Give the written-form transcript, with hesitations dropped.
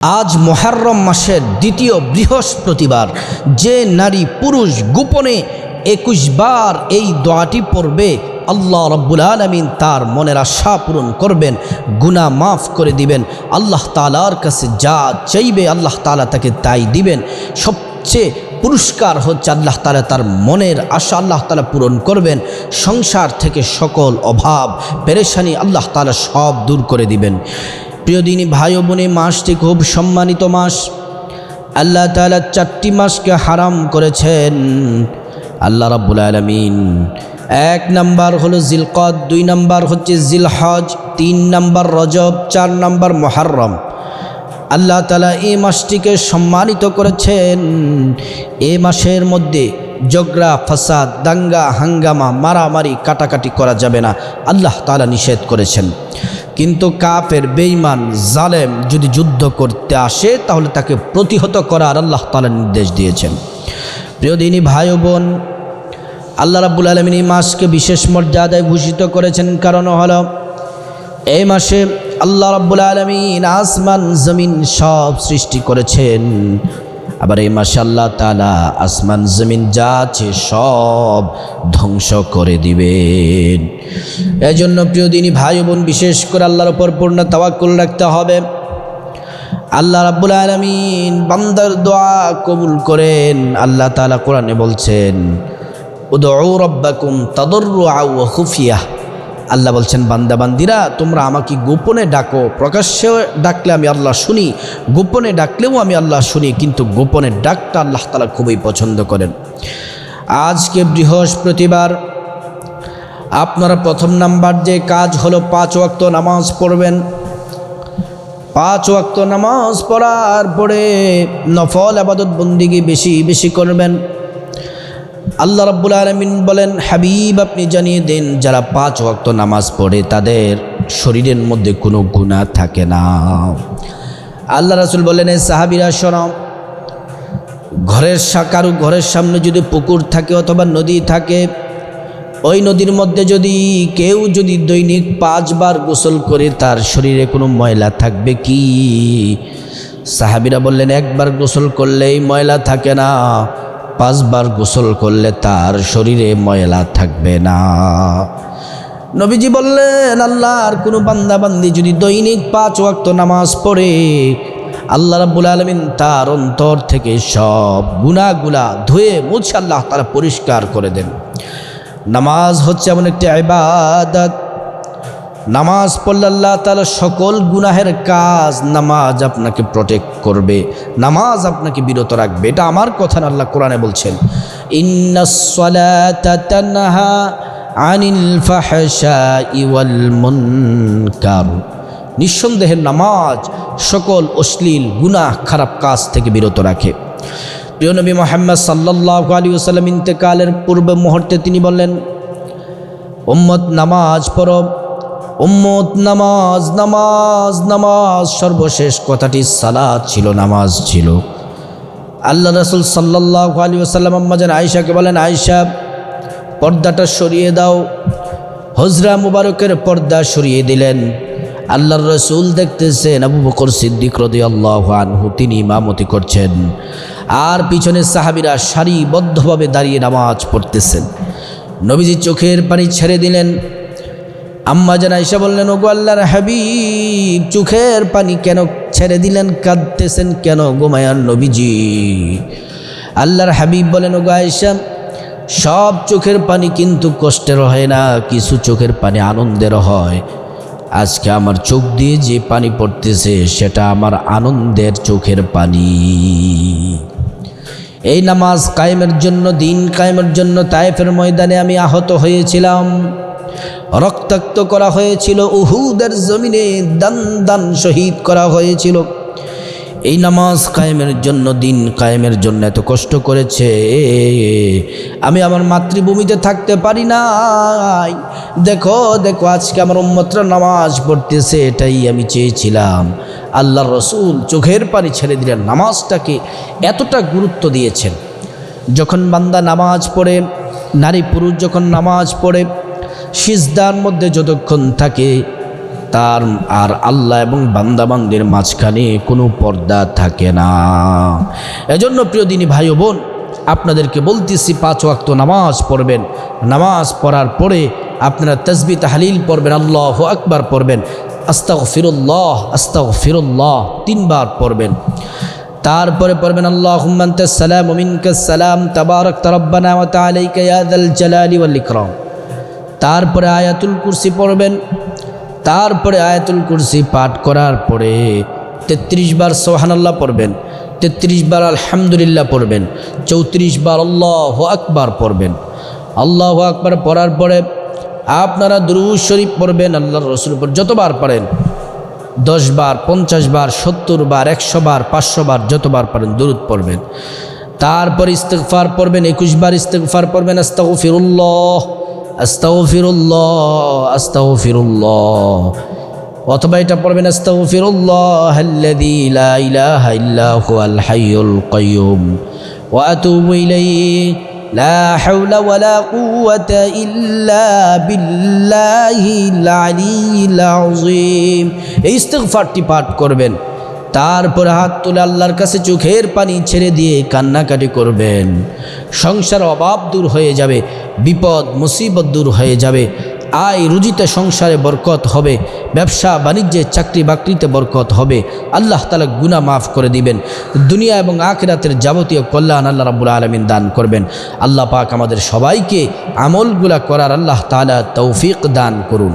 আজ মুহররম মাসের দ্বিতীয় বৃহস্পতিবার যে নারী পুরুষ গোপনে 21 বার এই দোয়াটি পড়বে, আল্লাহ রাব্বুল আলামিন তার মনের আশা পূরণ করবেন, গুনাহ মাফ করে দিবেন। আল্লাহ তাআলার কাছে যা চাইবে আল্লাহ তাআলা তাকে তাই দিবেন। সবচেয়ে পুরস্কার হচ্ছে আল্লাহ তাআলা তার মনের আশা আল্লাহ তাআলা পূরণ করবেন। সংসার থেকে সকল অভাব পেরেশানি আল্লাহ তাআলা সব দূর করে দিবেন। প্রিয় দিনী ভাই ও বোন, মাসটি খুব সম্মানিত মাস। আল্লাহ তাআলা 4টি মাসকে হারাম করেছেন। আল্লাহ রাব্বুল আলামিন 1 নাম্বার হলো জিলকদ, 2 নাম্বার হচ্ছে জিলহজ, 3 নাম্বার রজব, 4 নাম্বার মুহররম। আল্লাহ তাআলা এই মাসটিকে সম্মানিত করেছেন। এই মাসের মধ্যে ঝগড়া ফাসাদ, দাঙ্গা হাঙ্গামা, মারামারি কাটাকাটি করা যাবে না, আল্লাহ তাআলা নিষেধ করেছেন। কিন্তু কাফের বেঈমান জালেম যদি যুদ্ধ করতে আসে তাহলে তাকে প্রতিহত করার আল্লাহ তাআলা নির্দেশ দিয়েছেন। প্রিয় দিনী ভাই ও বোন, আল্লাহ রাব্বুল আলামিন এই মাসকে বিশেষ মর্যাদায় ভূষিত করেছেন। কারণ হলো এই মাসে আল্লাহ রাব্বুল আলামিন আসমান জমিন সব সৃষ্টি করেছেন। আবার এই মাসে আল্লাহ তাআলা আসমান জমিন যা আছে সব ধ্বংস করে দিবেন। এজন্য প্রিয় দিনী ভাই বোন, বিশেষ করে আল্লাহর উপর পূর্ণ তাওয়াক্কুল রাখতে হবে। আল্লাহ রাব্বুল আলামিন বান্দার দোয়া কবুল করেন। আল্লাহ তাআলা কোরআনে বলছেন, উদউ রাব্বাকুম তাদাররুআ ওয়া খুফিয়া। আল্লাহ বলছেন, বান্দা বান্দিরা তোমরা আমাকে গোপনে ডাকো, প্রকাশ্যে ডাকলে আমি আল্লাহ শুনি, গোপনে ডাকলেও আমি আল্লাহ শুনি, কিন্তু গোপনে ডাকটা আল্লাহ তাআলা খুবই পছন্দ করেন। আজকে বৃহস্পতিবার, আপনারা প্রথম নাম্বার যে কাজ হলো 5 ওয়াক্ত নামাজ পড়বেন। 5 ওয়াক্ত নামাজ পড়ার পরে নফল ইবাদত বন্দেগী বেশি বেশি করবেন। আল্লাহ রাব্বুল আলামিন বলেন, হাবিব আপনি জানিয়ে দেন যারা 5 ওয়াক্ত নামাজ পড়ে তাদের শরীরের মধ্যে কোনো গুনাহ থাকে না। আল্লাহ রাসূল বলেন, এই সাহাবীরা শোনো, কারো ঘরের সামনে যদি পুকুর থাকে অথবা নদী থাকে, ওই নদীর মধ্যে যদি কেউ দৈনিক 5 বার গোসল করে তার শরীরে কোনো ময়লা থাকবে কি? সাহাবীরা বললেন, 1 বার গোসল করলেই ময়লা থাকে না, 5 বার গোসল করলে তার শরীরে ময়লা থাকবে না। নবীজি বললেন, আল্লাহর কোনো বান্দা বান্দি যদি দৈনিক 5 ওয়াক্ত নামাজ পড়ে, আল্লাহ রাব্বুল আলামিন তার অন্তর থেকে সব গুনাহগুলা ধুয়ে মুছে আল্লাহ তাআলা পরিষ্কার করে দেন। নামাজ হচ্ছে এমন একটি ইবাদত, নামাজ পড়লে আল্লাহ তাআলা সকল গুনাহের কাজ, নামাজ আপনাকে প্রোটেক্ট করবে, নামাজ আপনাকে বিরত রাখবে। এটা আমার কথা না, আল্লাহ কোরআনে বলছেন, ইন্নাস সালাতা তানহা আনিল ফাহশাই ওয়াল মুনকার। নিঃসন্দেহে নামাজ সকল অশ্লীল গুনাহ খারাপ কাজ থেকে বিরত রাখে। প্রিয় নবী মুহাম্মদ সাল্লাল্লাহু আলাইহি ওয়াসাল্লাম ইন্তেকালের পূর্বে মুহূর্তে তিনি বললেন, উম্মত নামাজ পড়ো, উম্মত নামাজ, নামাজ, নামাজ। সর্বশেষ কথাটি সালাত ছিল, নামাজ ছিল। আল্লাহ রাসূল সাল্লাল্লাহু আলাইহি ওয়াসাল্লাম আম্মা জান আয়েশাকে বলেন, আয়েশা পর্দাটা সরিয়ে দাও। হুজরা মুবারকের পর্দা সরিয়ে দিলেন। আল্লাহর রাসূল দেখতেছেন আবু বকর সিদ্দিক রাদিয়াল্লাহু আনহু তিনি ইমামতি করছেন, আর পিছনে সাহাবীরা সারিবদ্ধভাবে দাঁড়িয়ে নামাজ পড়তেছেন। নবীজি চোখের পানি ছেড়ে দিলেন। আম্মা জান আয়েশা বললেন, ওগো আল্লাহর হাবিব, চোখের পানি কেন ছেড়ে দিলেন? কাঁদতেছেন কেন গো মায়ার নবীজি? আল্লাহর হাবিব বলেন, ওগো আয়েশা, সব চোখের পানি কিন্তু কষ্টের হয় না, কিছু চোখের পানি আনন্দের হয়। আজকে আমার চোখ দিয়ে যে পানি পড়তেছে সেটা আমার আনন্দের চোখের পানি। এই নামাজ কায়েমের জন্য, দিন কায়েমের জন্য তায়েফের ময়দানে আমি আহত হয়েছিলাম, রক্তাক্ত করা হয়েছিল, উহুদের জমিনে দান দান শহীদ করা হয়েছিল। এই নামাজ কায়েমের জন্য, দিন কায়েমের জন্য এত কষ্ট করেছে, আমি আমার মাতৃভূমিতে থাকতে পারি নাই। দেখো দেখো আজকে আমার উম্মতরা নামাজ পড়তেছে, এটাই আমি চেয়েছিলাম। আল্লাহর রাসূল চোখের পানি ছেড়ে দিলেন, নামাজটাকে এতটা গুরুত্ব দিয়েছেন। যখন বান্দা নামাজ পড়ে, নারী পুরুষ যখন নামাজ পড়ে, সিজদার মধ্যে যতক্ষণ থাকে তার আর আল্লাহ এবং বান্দাবান্দির মাঝখানে কোনো পর্দা থাকে না। এজন্য প্রিয় দিনী ভাই ও বোন, আপনাদেরকে বলতেছি 5 ওয়াক্ত নামাজ পড়বেন। নামাজ পড়ার পরে আপনারা তাসবিহ তাহলিল পড়বেন, আল্লাহু আকবার পড়বেন, আস্তাগফিরুল্লাহ আস্তাগফিরুল্লাহ 3 বার পড়বেন। তারপরে পড়বেন আল্লাহুম্মা আনতাস সালাম ওয়া মিনকাস সালাম তাবারাকতা রব্বানা ওয়া তাআলাইকা ইয়া যাল জালালি ওয়াল ইকরাম। তারপরে আয়াতুল কুরসি পড়বেন। তারপরে আয়াতুল কুরসি পাঠ করার পরে 33 বার সুবহানাল্লাহ পড়বেন, 33 বার আলহামদুলিল্লাহ পড়বেন, 34 বার আল্লাহু আকবার পড়বেন। আল্লাহু আকবার পড়ার পরে আপনারা দুরূদ শরীফ পড়বেন আল্লাহর রাসূল পর যতবার পারেন, 10 বার, 50 বার, 70 বার, 100 বার, 500 বার, যতবার পারেন দুরূদ পড়বেন। তারপর ইস্তিগফার পড়বেন, 21 বার ইস্তিগফার পড়বেন, আস্তাগফিরুল্লাহ আস্তাগফিরুল্লাহ আস্তাগফিরুল্লাহ। অথবা এটা পড়বেন আস্তাগফিরুল্লাহাল্লাযী লা ইলাহা ইল্লা হুয়াল হাইয়ুল কাইয়্যুম ওয়া আতুবু ইলাইহি লা হাওলা ওয়ালা কুওয়াতা ইল্লা বিল্লাহিল আলিয়্যিল আযীম। এই ইস্তিগফারটি পাঠ করবেন। তারপরে হাত তুলে আল্লাহর কাছে চোখের পানি ছেড়ে দিয়ে কান্নাকাটি করবেন। সংসার অভাব দূর হয়ে যাবে, বিপদ মুসিবত দূর হয়ে যাবে, আয় রুজিতে সংসারে বরকত হবে, ব্যবসা বাণিজ্যে চাকরি বাকরিতে বরকত হবে। আল্লাহ তাআলা গুনাহ মাফ করে দিবেন। দুনিয়া এবং আখিরাতের যাবতীয় কল্যাণ আল্লাহ রাব্বুল আলামিন দান করবেন। আল্লাহ পাক আমাদের সবাইকে আমলগুলা করার আল্লাহ তাআলা তৌফিক দান করুন।